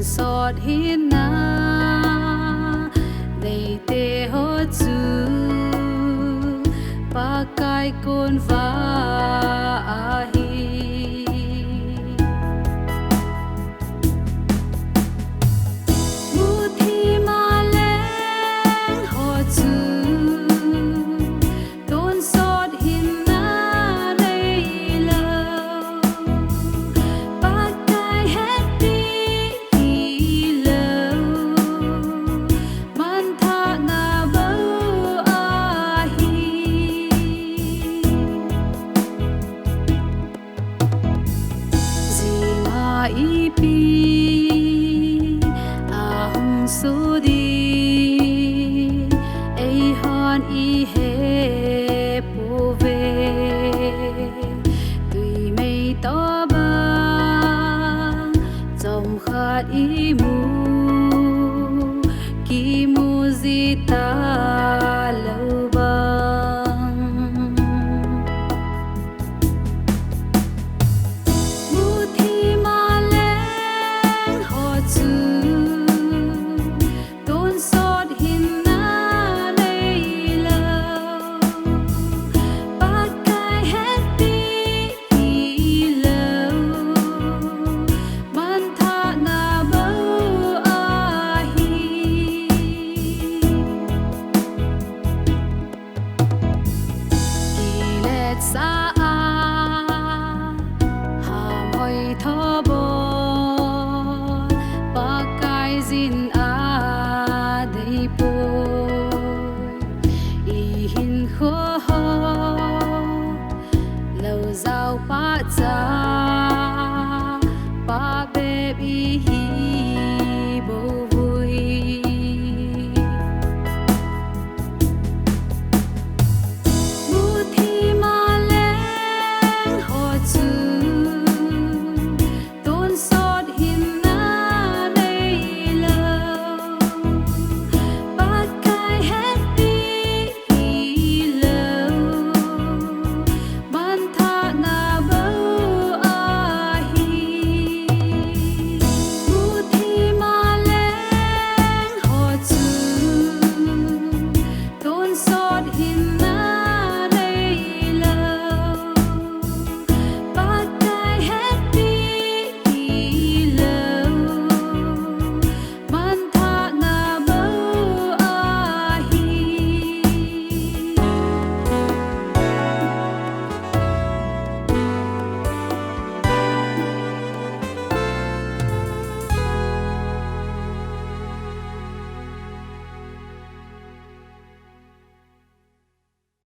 sọt hinna nei te ho chu pa kai kon va a hi mu thi ma leng ho chu ton sọt hinna nei lo pa kai het đi lo man tha na bo a hi zima I pi a hung so di ai han I he po ve tùy mây to ba dòng khát I mu ki mu di ta lâu bang mu thi ma leng ho chu